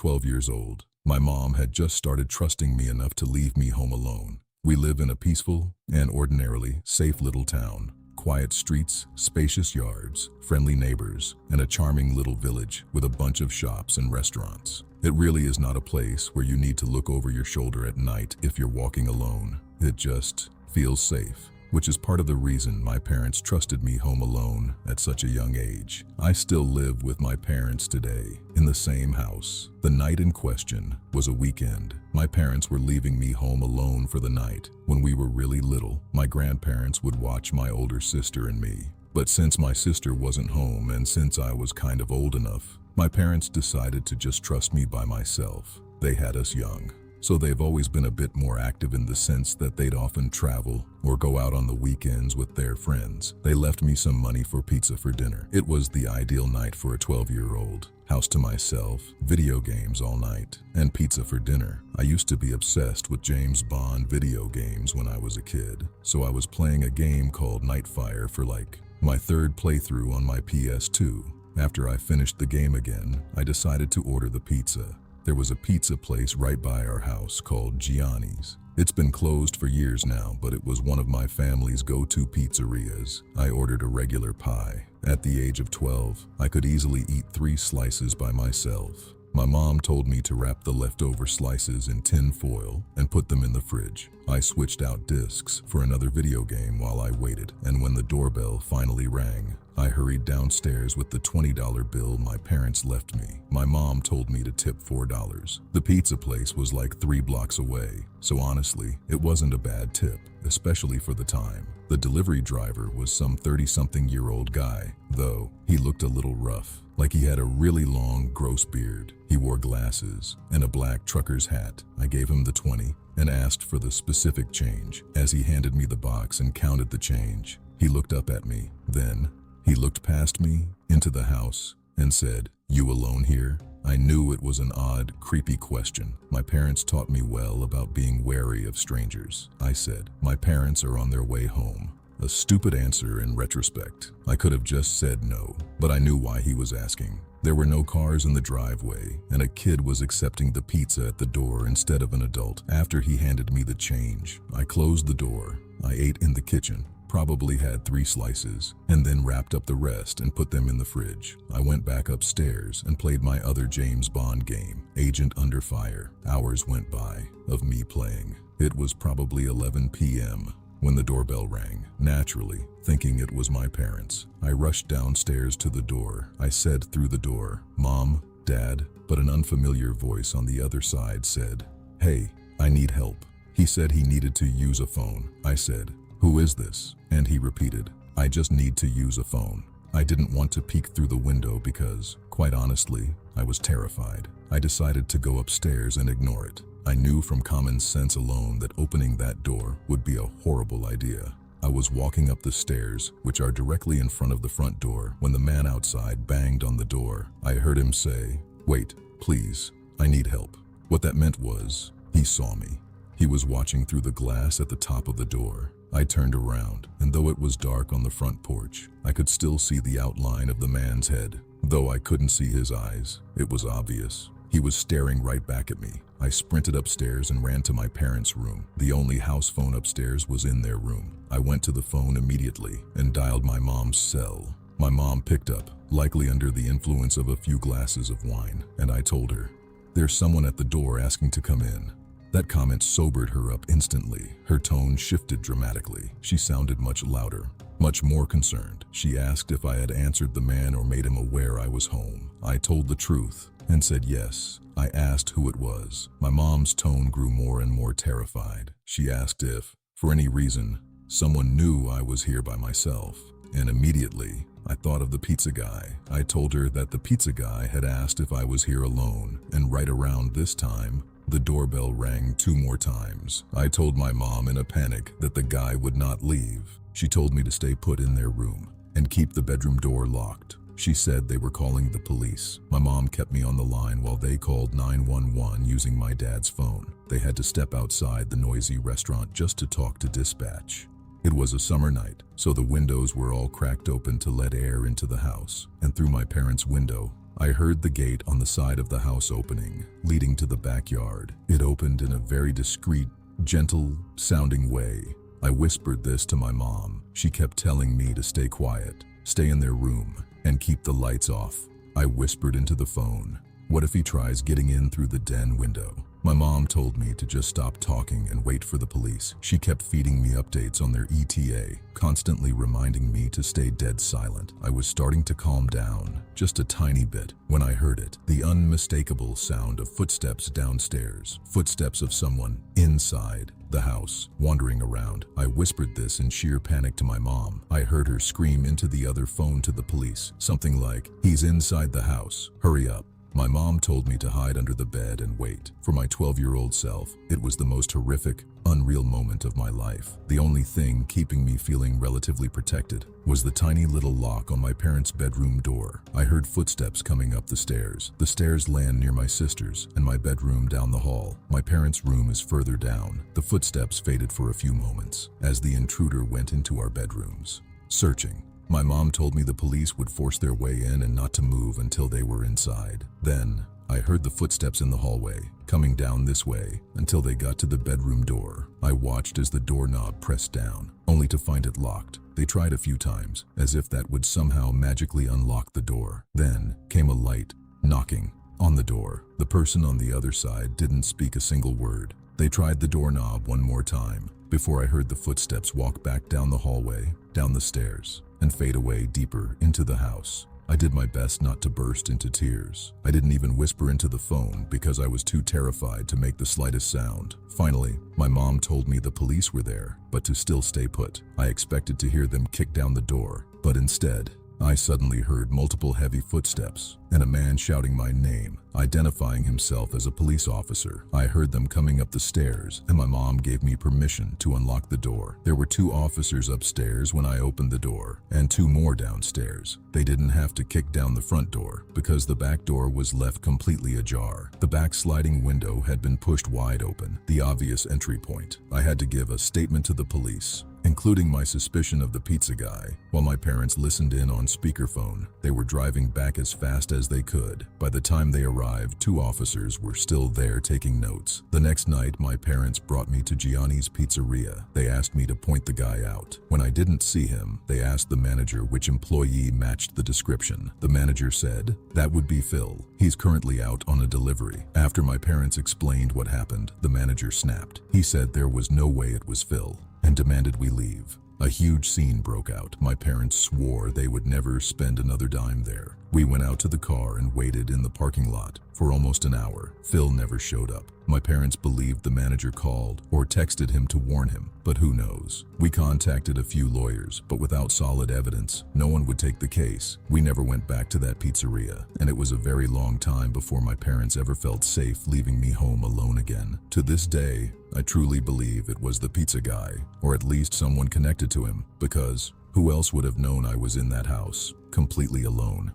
12 years old. My mom had just started trusting me enough to leave me home alone. We live in a peaceful and ordinarily safe little town. Quiet streets, spacious yards, friendly neighbors, and a charming little village with a bunch of shops and restaurants. It really is not a place where you need to look over your shoulder at night if you're walking alone. It just feels safe, which is part of the reason my parents trusted me home alone at such a young age. I still live with my parents today, in the same house. The night in question was a weekend. My parents were leaving me home alone for the night. When we were really little, my grandparents would watch my older sister and me. But since my sister wasn't home and since I was kind of old enough, my parents decided to just trust me by myself. They had us young, so they've always been a bit more active in the sense that they'd often travel or go out on the weekends with their friends. They left me some money for pizza for dinner. It was the ideal night for a 12-year-old. House to myself, video games all night, and pizza for dinner. I used to be obsessed with James Bond video games when I was a kid, so I was playing a game called Nightfire for my third playthrough on my PS2. After I finished the game again, I decided to order the pizza. There was a pizza place right by our house called Gianni's. It's been closed for years now, but it was one of my family's go-to pizzerias. I ordered a regular pie. At the age of 12, I could easily eat 3 slices by myself. My mom told me to wrap the leftover slices in tin foil and put them in the fridge. I switched out discs for another video game while I waited, and when the doorbell finally rang, I hurried downstairs with the $20 bill my parents left me. My mom told me to tip $4. The pizza place was like 3 blocks away, so honestly, it wasn't a bad tip, especially for the time. The delivery driver was some 30-something-year-old guy, though he looked a little rough, like he had a really long, gross beard. He wore glasses and a black trucker's hat. I gave him the 20 and asked for the specific change. As he handed me the box and counted the change, he looked up at me. Then, he looked past me, into the house, and said, "You alone here?" I knew it was an odd, creepy question. My parents taught me well about being wary of strangers. I said, "My parents are on their way home." A stupid answer in retrospect. I could have just said no, but I knew why he was asking. There were no cars in the driveway, and a kid was accepting the pizza at the door instead of an adult. After he handed me the change, I closed the door. I ate in the kitchen, probably had 3 slices, and then wrapped up the rest and put them in the fridge. I went back upstairs and played my other James Bond game, Agent Under Fire. Hours went by of me playing. It was probably 11 p.m. when the doorbell rang. Naturally, thinking it was my parents, I rushed downstairs to the door. I said through the door, "Mom, Dad," but an unfamiliar voice on the other side said, "Hey, I need help." He said he needed to use a phone. I said, "Who is this?" And he repeated, "I just need to use a phone." I didn't want to peek through the window because, quite honestly, I was terrified. I decided to go upstairs and ignore it. I knew from common sense alone that opening that door would be a horrible idea. I was walking up the stairs, which are directly in front of the front door, when the man outside banged on the door. I heard him say, "Wait, please, I need help." What that meant was, he saw me. He was watching through the glass at the top of the door. I turned around, and though it was dark on the front porch, I could still see the outline of the man's head. Though I couldn't see his eyes, it was obvious. He was staring right back at me. I sprinted upstairs and ran to my parents' room. The only house phone upstairs was in their room. I went to the phone immediately and dialed my mom's cell. My mom picked up, likely under the influence of a few glasses of wine, and I told her, "There's someone at the door asking to come in." That comment sobered her up instantly. Her tone shifted dramatically. She sounded much louder, much more concerned. She asked if I had answered the man or made him aware I was home. I told the truth and said yes. I asked who it was. My mom's tone grew more and more terrified. She asked if, for any reason, someone knew I was here by myself. And immediately, I thought of the pizza guy. I told her that the pizza guy had asked if I was here alone, and right around this time, the doorbell rang 2 more times. I told my mom in a panic that the guy would not leave. She told me to stay put in their room and keep the bedroom door locked. She said they were calling the police. My mom kept me on the line while they called 911 using my dad's phone. They had to step outside the noisy restaurant just to talk to dispatch. It was a summer night, so the windows were all cracked open to let air into the house, and through my parents' window, I heard the gate on the side of the house opening, leading to the backyard. It opened in a very discreet, gentle-sounding way. I whispered this to my mom. She kept telling me to stay quiet, stay in their room, and keep the lights off. I whispered into the phone, "What if he tries getting in through the den window?" My mom told me to just stop talking and wait for the police. She kept feeding me updates on their ETA, constantly reminding me to stay dead silent. I was starting to calm down, just a tiny bit, when I heard it. The unmistakable sound of footsteps downstairs. Footsteps of someone inside the house, wandering around. I whispered this in sheer panic to my mom. I heard her scream into the other phone to the police, something like, "He's inside the house, hurry up." My mom told me to hide under the bed and wait. For my 12-year-old self, it was the most horrific, unreal moment of my life. The only thing keeping me feeling relatively protected was the tiny little lock on my parents' bedroom door. I heard footsteps coming up the stairs. The stairs land near my sister's and my bedroom down the hall. My parents' room is further down. The footsteps faded for a few moments as the intruder went into our bedrooms, searching. My mom told me the police would force their way in and not to move until they were inside. Then, I heard the footsteps in the hallway, coming down this way, until they got to the bedroom door. I watched as the doorknob pressed down, only to find it locked. They tried a few times, as if that would somehow magically unlock the door. Then, came a light knocking on the door. The person on the other side didn't speak a single word. They tried the doorknob one more time, before I heard the footsteps walk back down the hallway, down the stairs, and fade away deeper into the house. I did my best not to burst into tears. I didn't even whisper into the phone because I was too terrified to make the slightest sound. Finally, my mom told me the police were there, but to still stay put. I expected to hear them kick down the door, but instead, I suddenly heard multiple heavy footsteps and a man shouting my name, identifying himself as a police officer. I heard them coming up the stairs, and my mom gave me permission to unlock the door. There were 2 officers upstairs when I opened the door, and 2 more downstairs. They didn't have to kick down the front door, because the back door was left completely ajar. The back sliding window had been pushed wide open, the obvious entry point. I had to give a statement to the police, including my suspicion of the pizza guy. While my parents listened in on speakerphone, they were driving back as fast as they could. By the time they arrived, 2 officers were still there taking notes. The next night, my parents brought me to Gianni's Pizzeria. They asked me to point the guy out. When I didn't see him, they asked the manager which employee matched the description. The manager said, "That would be Phil. He's currently out on a delivery." After my parents explained what happened, the manager snapped. He said there was no way it was Phil, and demanded we leave. A huge scene broke out. My parents swore they would never spend another dime there. We went out to the car and waited in the parking lot for almost an hour. Phil never showed up. My parents believed the manager called or texted him to warn him, but who knows? We contacted a few lawyers, but without solid evidence, no one would take the case. We never went back to that pizzeria, and it was a very long time before my parents ever felt safe leaving me home alone again. To this day, I truly believe it was the pizza guy, or at least someone connected to him, because who else would have known I was in that house, completely alone?